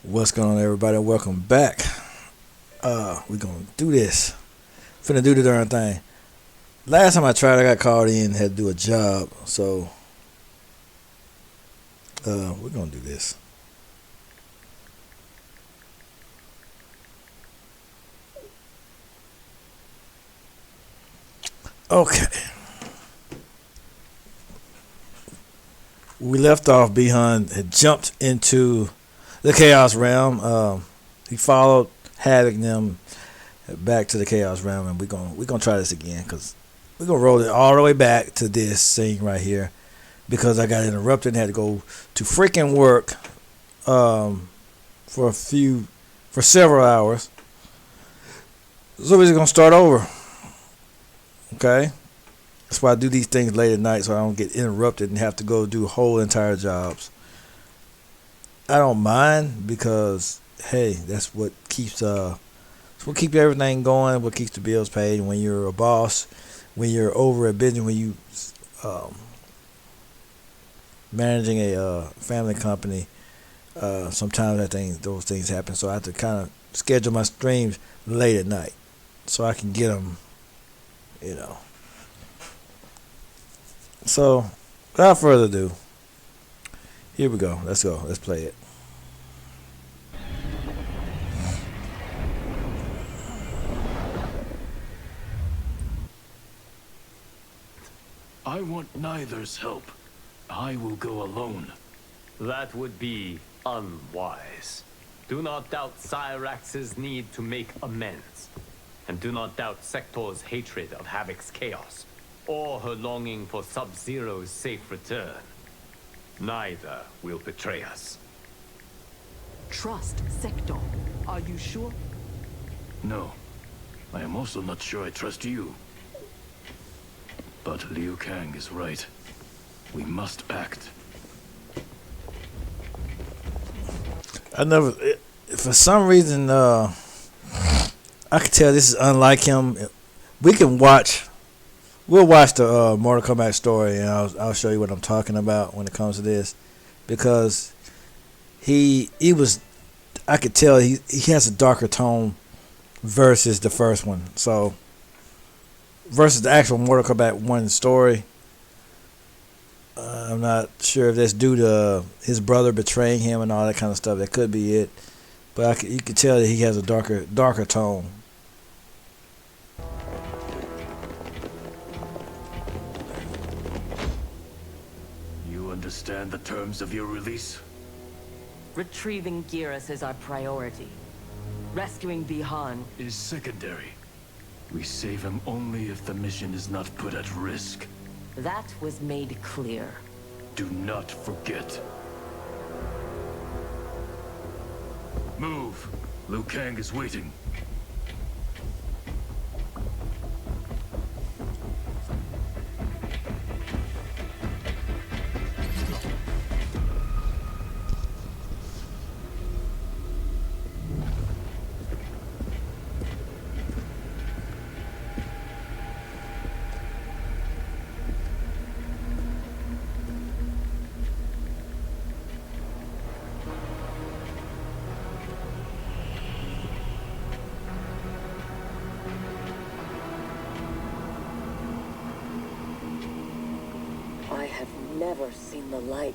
What's going on, everybody? Welcome back. We're gonna do this. Finna do the darn thing. Last time I tried, I got called in, had to do a job. So, we're gonna do this. Okay. We left off. Bihan had jumped into the Chaos Realm. He followed Havoc and them back to the Chaos Realm, and we're gonna try this again because we're gonna roll it all the way back to this scene right here because I got interrupted and had to go to freaking work for several hours. So we're just gonna start over. Okay. That's why I do these things late at night so I don't get interrupted and have to go do whole entire jobs. I don't mind because hey, that's what keeps everything going, what keeps the bills paid. And when you're a boss, when you're over a business, when you managing a family company, sometimes those things happen. So I have to kind of schedule my streams late at night so I can get them, you know. So, without further ado, here we go. Let's go. Let's play it. I want neither's help. I will go alone. That would be unwise. Do not doubt Cyrax's need to make amends. And do not doubt Sector's hatred of Havoc's chaos, or her longing for Sub-Zero's safe return. Neither will betray us. Trust Sector. Are you sure? No. I am also not sure I trust you. But Liu Kang is right. We must act. For some reason, I could tell this is unlike him. We'll watch the Mortal Kombat story, and I'll show you what I'm talking about when it comes to this, because I could tell he has a darker tone versus the first one. So versus the actual Mortal Kombat 1 story, I'm not sure if that's due to his brother betraying him and all that kind of stuff. That could be it, but you could tell that he has a darker tone. Understand the terms of your release? Retrieving Geras is our priority. Rescuing Bihan Is secondary. We save him only if the mission is not put at risk. That was made clear. Do not forget. Move! Liu Kang is waiting. I have never seen the like.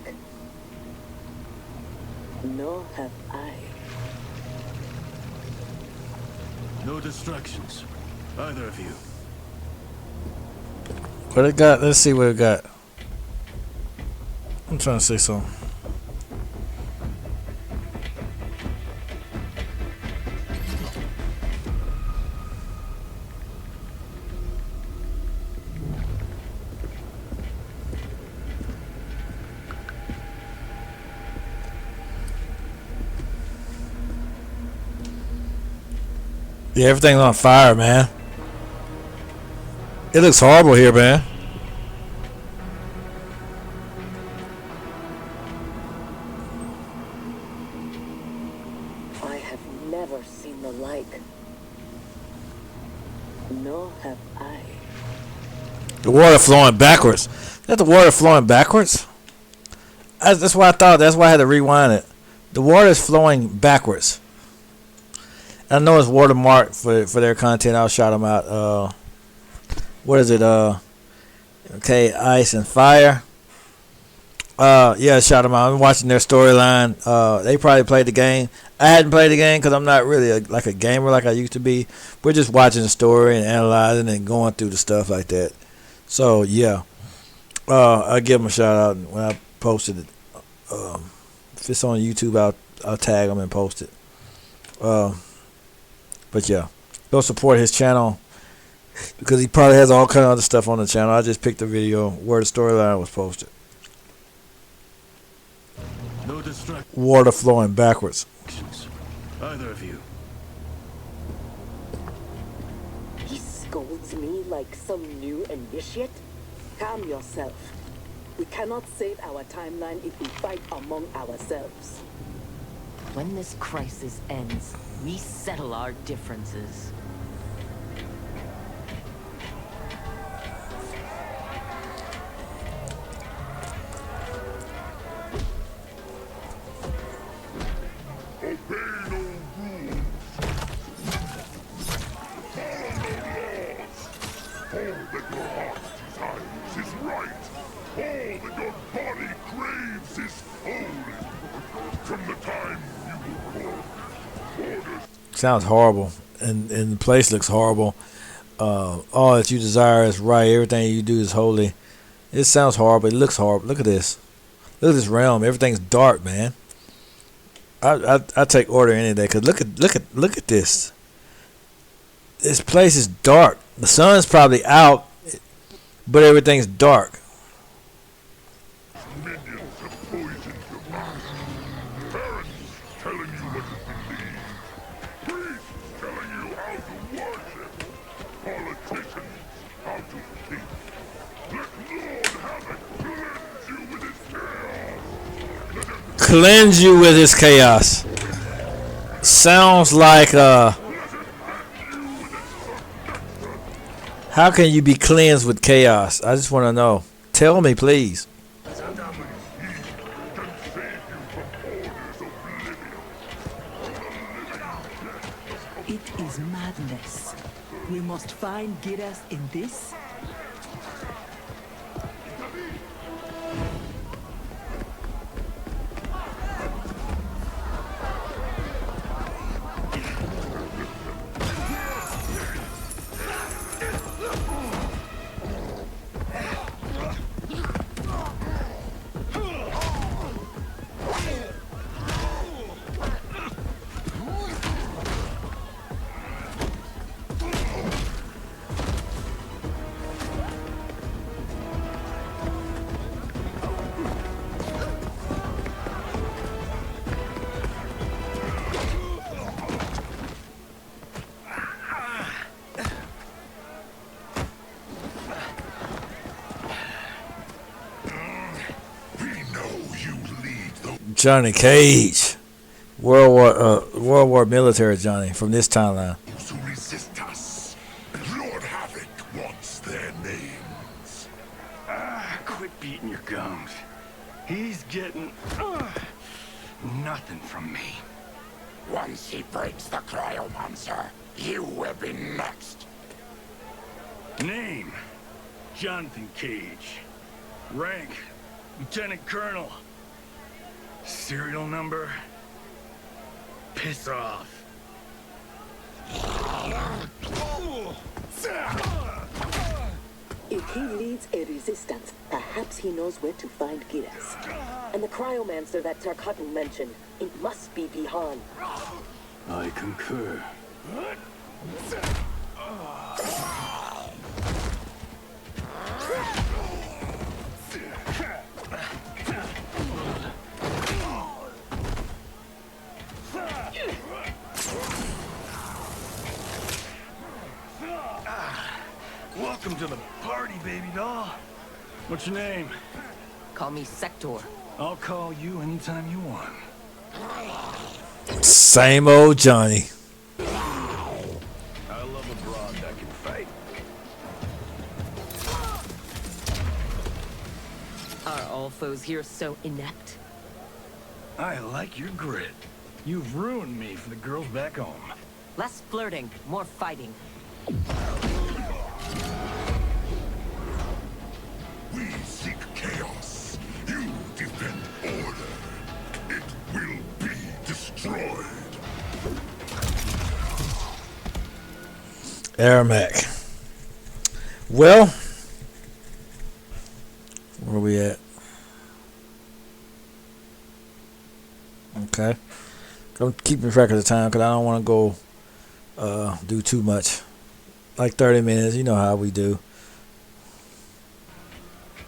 Nor have I. No distractions. Either of you. What it got? Let's see what it got. I'm trying to say something. Yeah, everything's on fire, man. It looks horrible here, man. I have never seen the like. Nor have I. The water flowing backwards. Is that the water flowing backwards? That's why I thought. That's why I had to rewind it. The water is flowing backwards. I know it's watermarked for their content. I'll shout them out. What is it? Okay, Ice and Fire. Yeah, shout them out. I'm watching their storyline. They probably played the game. I hadn't played the game because I'm not really like a gamer like I used to be. We're just watching the story and analyzing and going through the stuff like that. So yeah, I'll give them a shout out when I posted it. If it's on YouTube, I'll tag them and post it. But yeah, go support his channel because he probably has all kind of other stuff on the channel. I just picked the video where the storyline was posted. No distractions, Water flowing backwards. either of you. He scolds me like some new initiate? Calm yourself. We cannot save our timeline if we fight among ourselves. When this crisis ends, we settle our differences. Sounds horrible, and the place looks horrible. All that you desire is right. Everything you do is holy. It sounds horrible. It looks horrible. Look at this. Look at this realm. Everything's dark, man. I take order any day. Cause look at this. This place is dark. The sun's probably out, but everything's dark. Minions have poisoned your mind. Parents telling you what to believe. Priests telling you how to worship. Politicians how to think. Let Lord Havoc cleanse you with his chaos. Cleanse you with his chaos. Sounds like how can you be cleansed with chaos? I just want to know. Tell me, please. It is madness. We must find Giras in this. Johnny Cage, World War military Johnny from this timeline. Who resist us. Lord Havoc wants their names. Quit beating your gums. He's getting nothing from me. Once he breaks the cryomancer, you will be next. Name: Jonathan Cage. Rank: Lieutenant Colonel. Serial number: piss off. If he leads a resistance, perhaps he knows where to find Giras. And the cryomancer that Tarkatan mentioned, it must be Bihan. I concur. Welcome to the party, baby doll. What's your name? Call me Sector. I'll call you anytime you want. Same old Johnny. I love a broad that can fight. Are all foes here so inept? I like your grit. You've ruined me for the girls back home. Less flirting, more fighting. We seek chaos. You defend order. It will be destroyed. Aramac. Well, where are we at? Okay. I'm keeping track of the time because I don't want to go do too much. Like 30 minutes, you know how we do.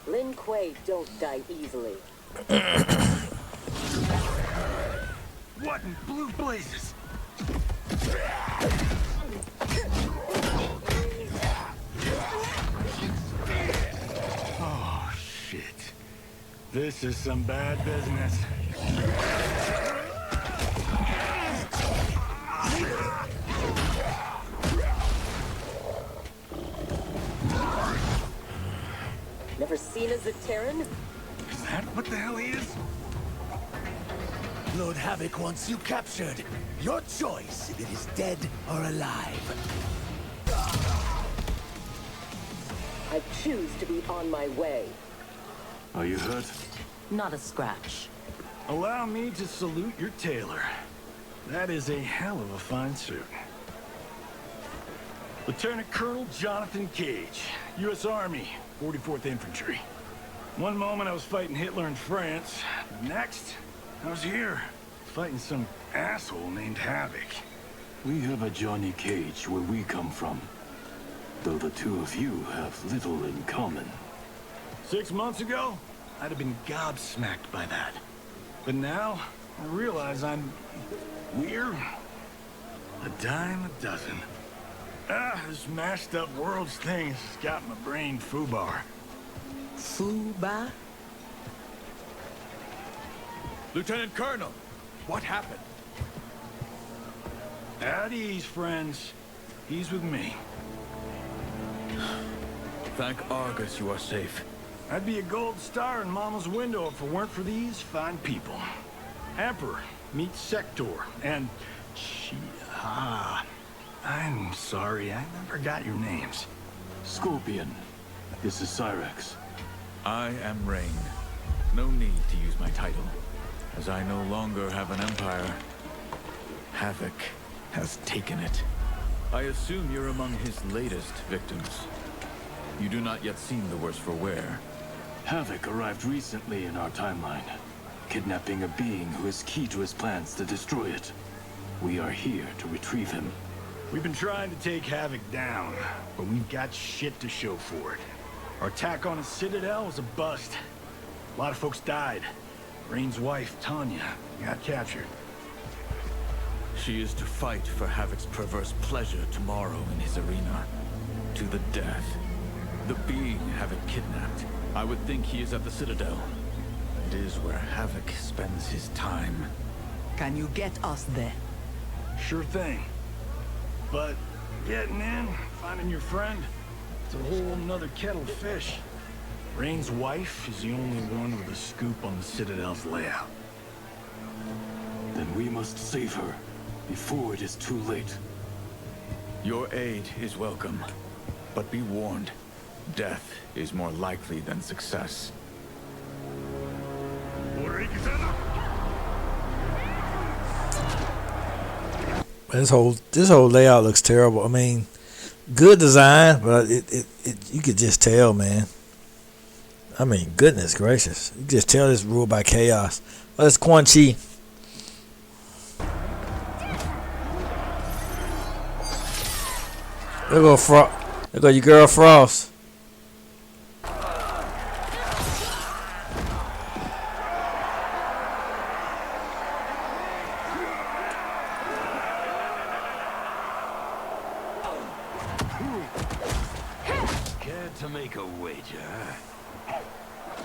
Lin Kuei don't die easily. What in blue blazes? Oh, shit. This is some bad business. Never seen as a Terran? Is that what the hell he is? Lord Havoc wants you captured. Your choice if it is dead or alive. I choose to be on my way. Are you hurt? Not a scratch. Allow me to salute your tailor. That is a hell of a fine suit. Lieutenant Colonel Jonathan Cage, U.S. Army, 44th Infantry. One moment I was fighting Hitler in France. Next, I was here, fighting some asshole named Havoc. We have a Johnny Cage where we come from, though the two of you have little in common. 6 months ago, I'd have been gobsmacked by that. But now, I realize I'm weird. A dime a dozen. This mashed up world's thing has got my brain foobar. Fuba? Lieutenant Colonel, what happened? At ease, friends. He's with me. Thank Argus you are safe. I'd be a gold star in Mama's window if it weren't for these fine people. Emperor, meet Sector, and... I'm sorry, I never got your names. Scorpion, this is Cyrax. I am Rain. No need to use my title, as I no longer have an empire. Havoc has taken it. I assume you're among his latest victims. You do not yet seem the worse for wear. Havoc arrived recently in our timeline, kidnapping a being who is key to his plans to destroy it. We are here to retrieve him. We've been trying to take Havoc down, but we've got shit to show for it. Our attack on his citadel was a bust. A lot of folks died. Rain's wife, Tanya, got captured. She is to fight for Havoc's perverse pleasure tomorrow in his arena. To the death. The being Havoc kidnapped. I would think he is at the Citadel. It is where Havoc spends his time. Can you get us there? Sure thing. But getting in, finding your friend, it's a whole nother kettle of fish. Rain's wife is the only one with a scoop on the Citadel's layout. Then we must save her, before it is too late. Your aid is welcome, but be warned. Death is more likely than success. This whole layout looks terrible. I mean, good design, but it you could just tell, man. I mean, goodness gracious, you could just tell it's ruled by chaos. Well, it's Quan Chi. There go your girl Frost. Care to make a wager?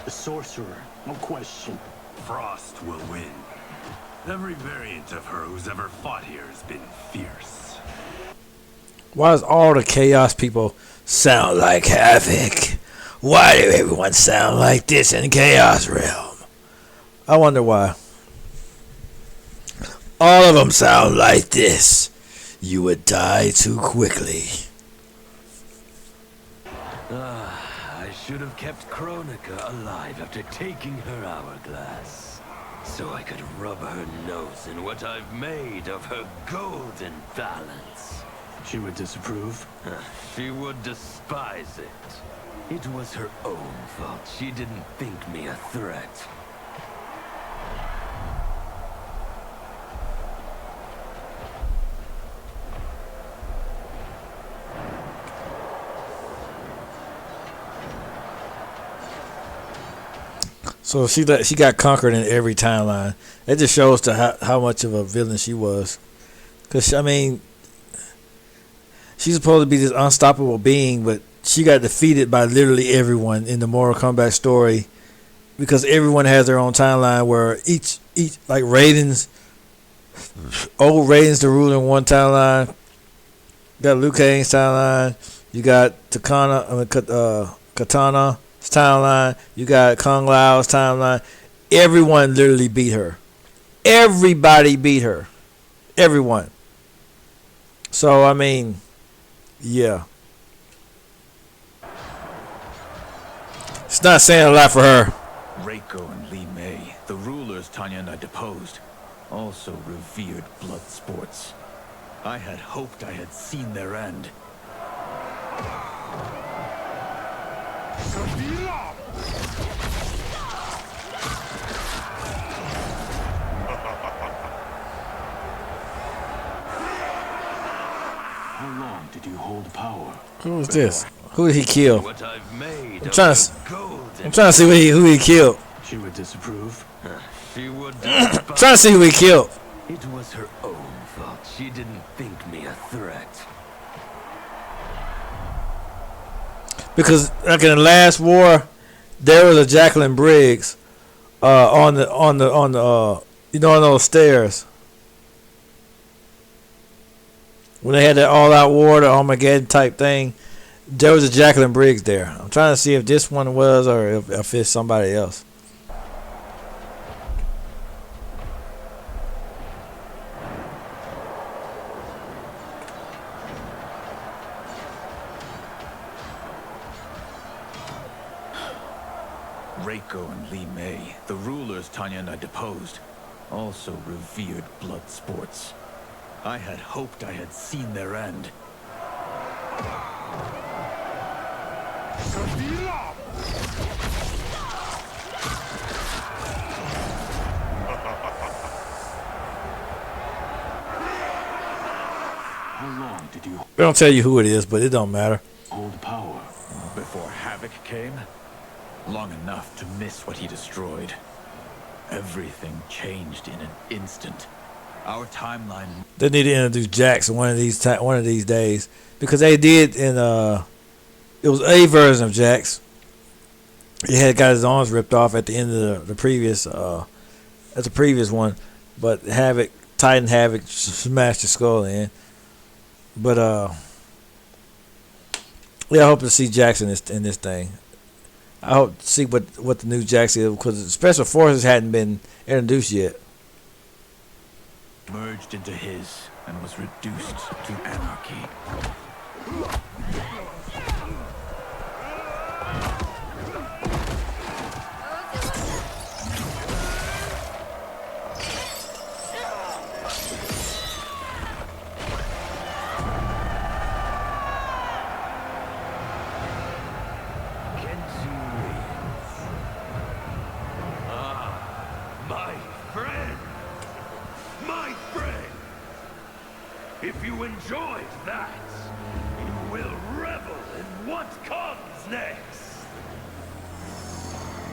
The sorcerer, no question. Frost will win. Every variant of her who's ever fought here has been fierce. Why does all the chaos people sound like Havoc? Why do everyone sound like this in Chaos Realm? I wonder why. All of them sound like this. You would die too quickly. I should have kept Kronika alive after taking her hourglass, so I could rub her nose in what I've made of her golden balance. She would disapprove. She would despise it. It was her own fault. She didn't think me a threat. So she got conquered in every timeline. It just shows to how much of a villain she was. Because, I mean, she's supposed to be this unstoppable being, but she got defeated by literally everyone in the Mortal Kombat story. Because everyone has their own timeline where each like Raiden's, old Raiden's the ruler in one timeline. You got Liu Kang's timeline. You got Katana's timeline. You got Kung Lao's timeline. Everyone literally beat her. Everybody beat her. Everyone. So, I mean, yeah. It's not saying a lot for her. Reiko and Li Mei, the rulers Tanya and I deposed, also revered blood sports. I had hoped I had seen their end. How long did you hold power? Who was this? Who did he kill? What I've made I'm trying of to see who he killed. She would disapprove. She would I'm trying to see who he killed. It was her own fault. She didn't think me a threat. Because like in the last war, there was a Jacqueline Briggs on the you know, on those stairs. When they had that all-out war, the Armageddon type thing, there was a Jacqueline Briggs there. I'm trying to see if this one was or if it's somebody else. Reiko and Li Mei, the rulers Tanya and I deposed, also revered blood sports. I had hoped I had seen their end. How long did you They don't tell you who it is, but it don't matter. hold power? Before Havoc came, long enough to miss what he destroyed. Everything changed in an instant. Our timeline. They need to introduce Jax one of these days, because they did in it was a version of Jax. He had got his arms ripped off at the end of the previous one, but Titan Havoc smashed his skull in. But yeah, I hope to see Jax in this thing. I hope to see what the new Jax is, because the Special Forces hadn't been introduced yet. Merged into his and was reduced to anarchy. If you enjoyed that, you will revel in what comes next.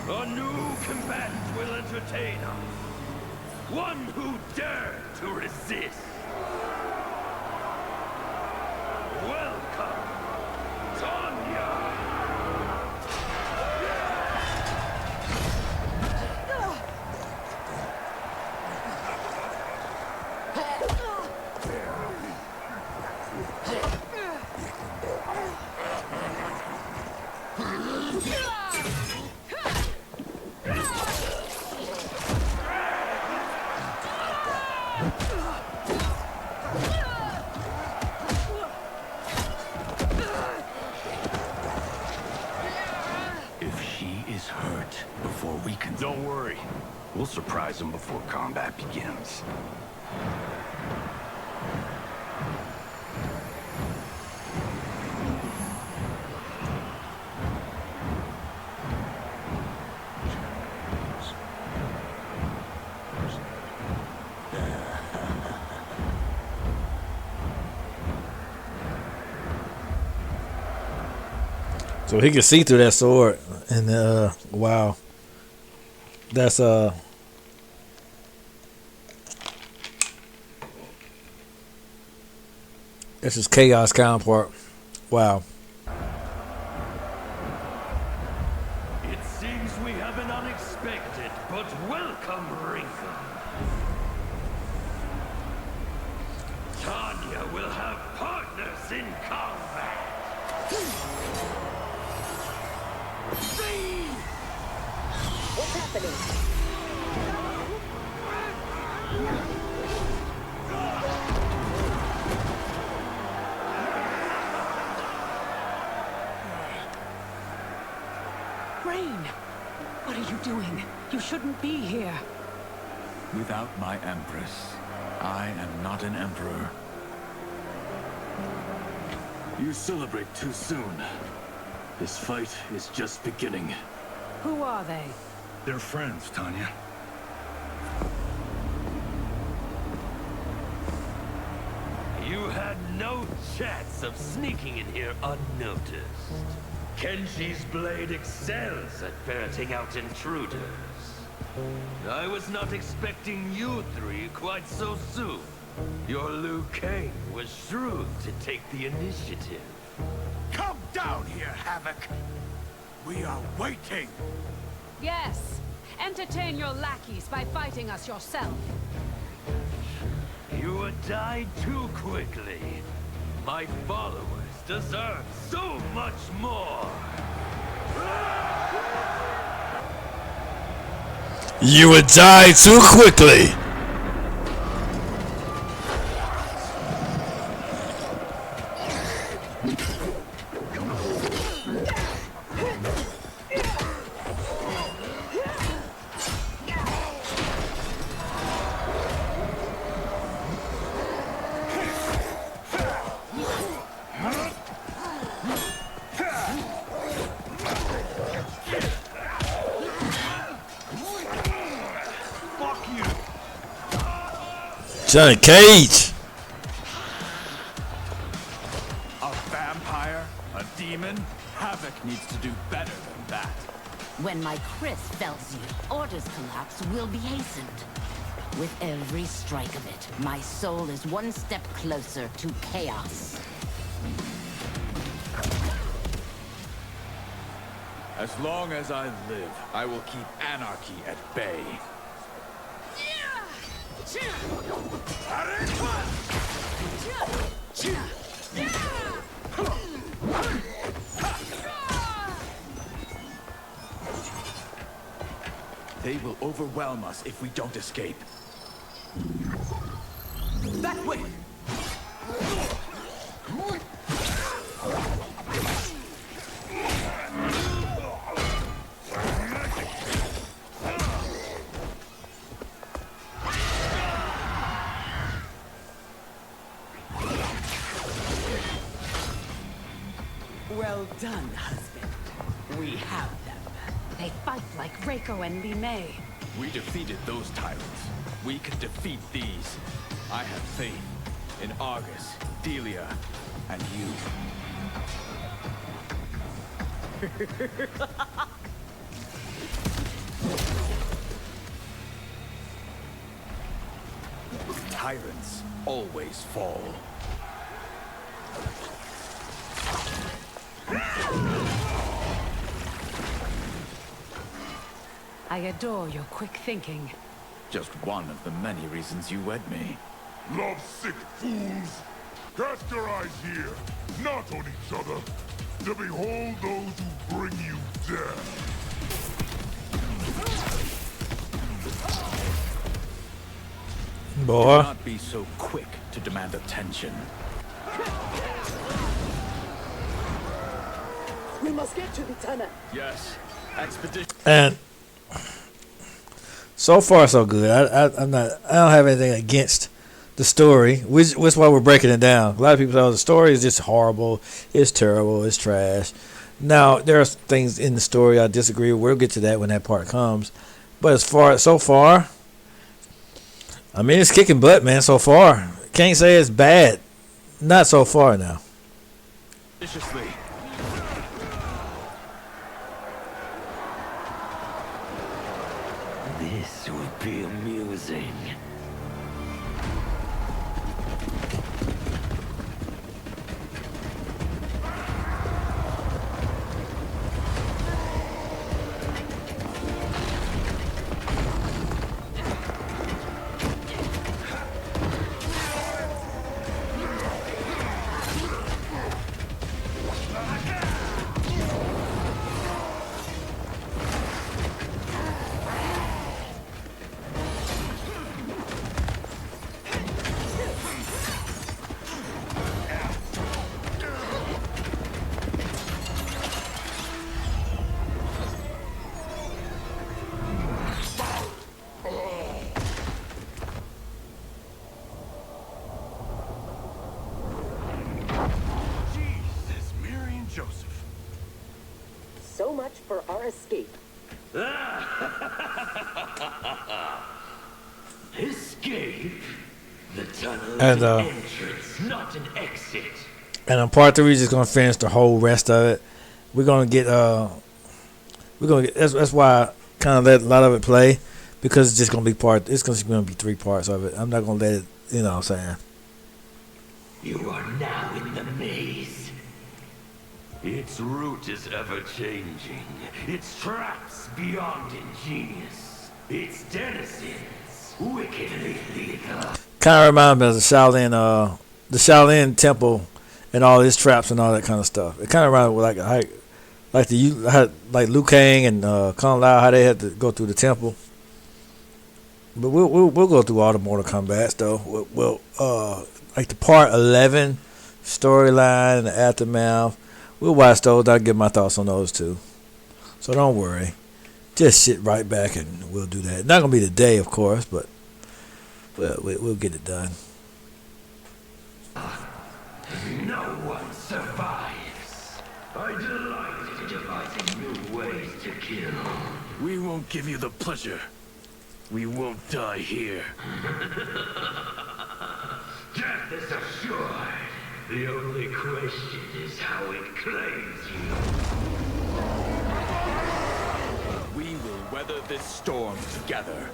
A new combatant will entertain us. One who dared to resist. Welcome, Tanya! Don't worry. We'll surprise them before combat begins. So he can see through that sword, and wow, that's his chaos counterpart. Wow. It seems we have an unexpected but welcome wrinkle. Tanya will have partners in combat. What's happening? Rain! What are you doing? You shouldn't be here. Without my Empress, I am not an Emperor. You celebrate too soon. This fight is just beginning. Who are they? They're friends, Tanya. You had no chance of sneaking in here unnoticed. Kenshi's blade excels at ferreting out intruders. I was not expecting you three quite so soon. Your Liu Kang was shrewd to take the initiative. Come down here, Havoc. We are waiting. Yes. Entertain your lackeys by fighting us yourself. You would die too quickly. My followers deserve so much more. You would die too quickly. Johnny Cage. A vampire? A demon? Havoc needs to do better than that. When my Chris fells you, Order's collapse will be hastened. With every strike of it, my soul is one step closer to chaos. As long as I live, I will keep anarchy at bay. They will overwhelm us if we don't escape. That way! Well done, husband. We have them. They fight like Reiko and Li Mei. We defeated those tyrants. We can defeat these. I have faith in Argus, Delia, and you. Tyrants always fall. I adore your quick thinking. Just one of the many reasons you wed me. Love-sick fools! Cast your eyes here, not on each other, to behold those who bring you death. Boy. Do not be so quick to demand attention. We must get to the tunnel. Yes, expedition. And So far, so good. I'm not. I don't have anything against the story, which is why we're breaking it down. A lot of people say, "Oh, the story is just horrible. It's terrible. It's trash." Now, there are things in the story I disagree with. We'll get to that when that part comes. But so far, I mean, it's kicking butt, man. So far, can't say it's bad. Not so far now. Viciously. This will be amusing. So much for our escape. Escape? The tunnel And, is an entrance, not an exit. And on part 3, we're just gonna finish the whole rest of it. We're gonna get that's why I kind of let a lot of it play, because it's just gonna be it's just gonna be 3 parts of it. I'm not gonna let it, you know what I'm saying. You are now in the maze. Its route is ever-changing. Its traps beyond ingenious. Its denizens wickedly lethal. Kind of reminds me of the Shaolin Temple and all its traps and all that kind of stuff. It kind of reminds me like Liu Kang and Kung Lao, how they had to go through the temple. But we'll go through all the Mortal Kombats though. We'll like the part 11 storyline and the aftermath. We'll watch those. I'll give my thoughts on those too. So don't worry. Just sit right back and we'll do that. Not gonna be today, of course, but we'll get it done. No one survives. I delight in devising new ways to kill. We won't give you the pleasure. We won't die here. Death is assured. The only question is how it claims you. We will weather this storm together.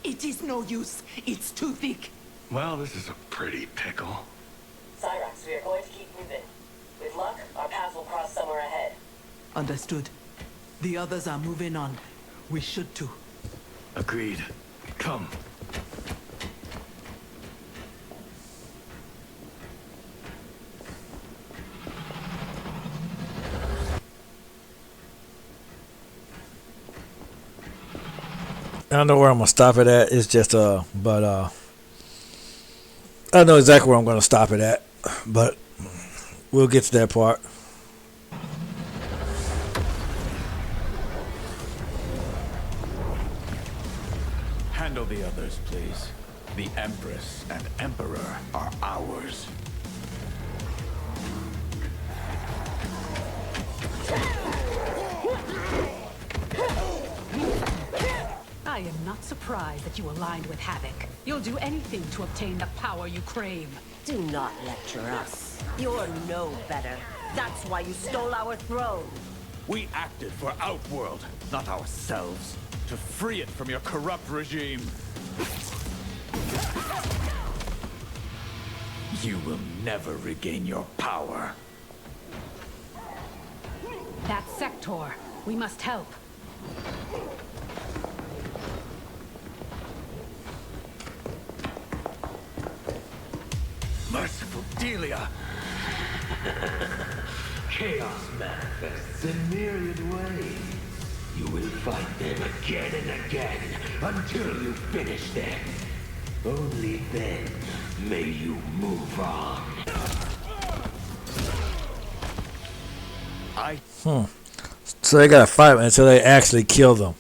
It is no use. It's too thick. Well, this is a pretty pickle. Cyrax, we are going to keep moving. With luck, our path will cross somewhere ahead. Understood. The others are moving on. We should too. Agreed. Come. I don't know where I'm gonna stop it at. It's just but I know exactly where I'm gonna stop it at, but we'll get to that part. Handle the others, please. The Empress and Emperor are ours. I am not surprised that you aligned with Havoc. You'll do anything to obtain the power you crave. Do not lecture us. You're no better. That's why you stole our throne. We acted for Outworld, not ourselves, to free it from your corrupt regime. You will never regain your power. That's Sector. We must help. Merciful Delia! Chaos manifests in myriad ways. You will fight them again and again until you finish them. Only then may you move on. So they gotta fight until they actually kill them.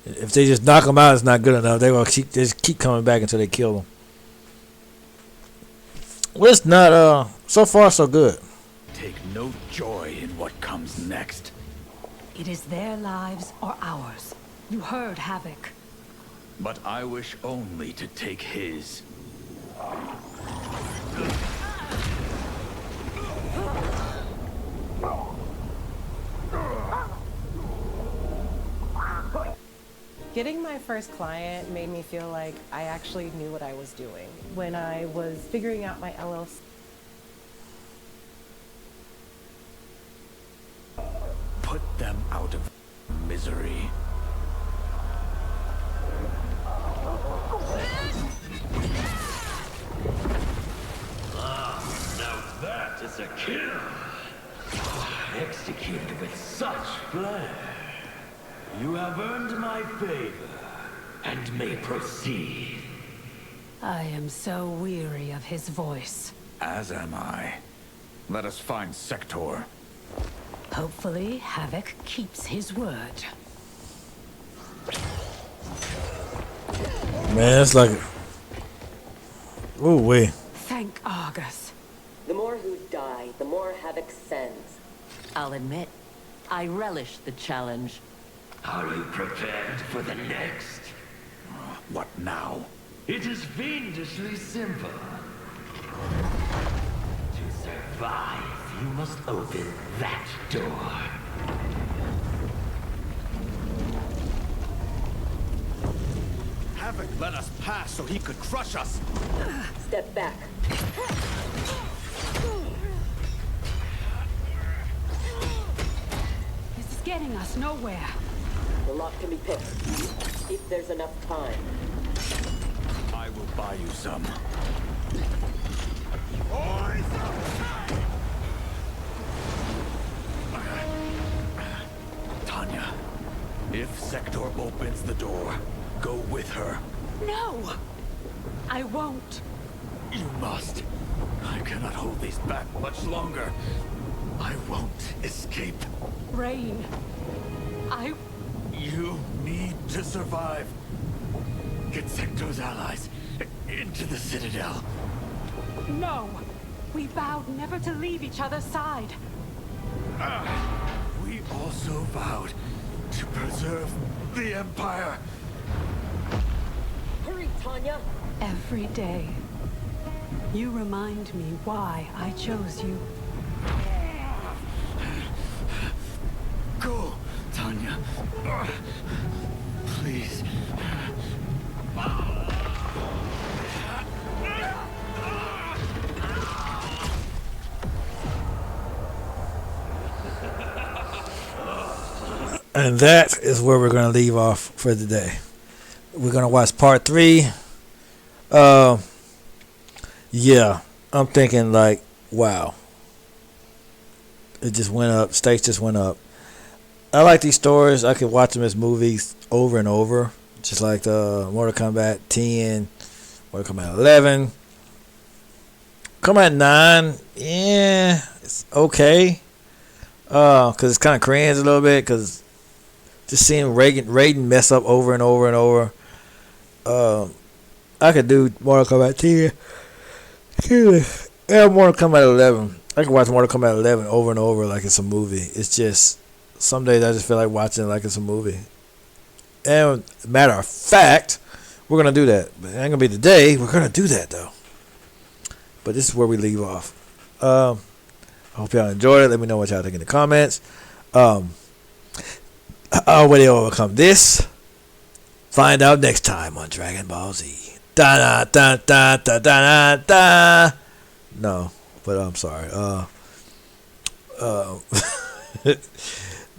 If they just knock them out, it's not good enough. They will just keep coming back until they kill them. Well, it's not. So far, so good. Take no joy in what comes next. It is their lives or ours. You heard Havoc. But I wish only to take his. Getting my first client made me feel like I actually knew what I was doing. When I was figuring out my LLC, Put them out of misery. Now that is a kill. Executed with such flair. You have earned my favor, and may proceed. I am so weary of his voice. As am I. Let us find Sector. Hopefully, Havoc keeps his word. Man, it's like. Ooh, wait. Thank Argus. The more who die, the more Havoc sends. I'll admit, I relish the challenge. Are you prepared for the next? What now? It is fiendishly simple. To survive, you must open that door. Havoc let us pass so he could crush us. Step back. This is getting us nowhere. The lock can be picked, if there's enough time. I will buy you some. Tanya, if Sector opens the door, go with her. No! I won't. You must. I cannot hold these back much longer. I won't escape. Rain. You need to survive. Get Sector's allies into the Citadel. No! We vowed never to leave each other's side. We also vowed to preserve the Empire. Hurry, Tanya! Every day, you remind me why I chose you. Go, Tanya. Please. And that is where we're going to leave off for today. We're going to watch part 3. Yeah, I'm thinking like, wow. It just went up. Stakes just went up. I like these stories. I could watch them as movies over and over. Just like the Mortal Kombat 10, Mortal Kombat 11. Kombat 9, yeah, it's okay. Because it's kind of cringe a little bit. Because just seeing Raiden mess up over and over and over. I could do Mortal Kombat 10. Yeah, Mortal Kombat 11. I could watch Mortal Kombat 11 over and over like it's a movie. It's just, some days I just feel like watching it like it's a movie. And matter of fact, we're going to do that. But it ain't going to be today. We're going to do that, though. But this is where we leave off. I hope y'all enjoyed it. Let me know what y'all think in the comments. How will they overcome this? Find out next time on Dragon Ball Z. Da da da da da da da. No, but I'm sorry. Uh,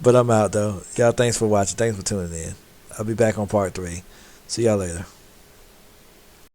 but I'm out though. Y'all, thanks for watching. Thanks for tuning in. I'll be back on part 3. See y'all later.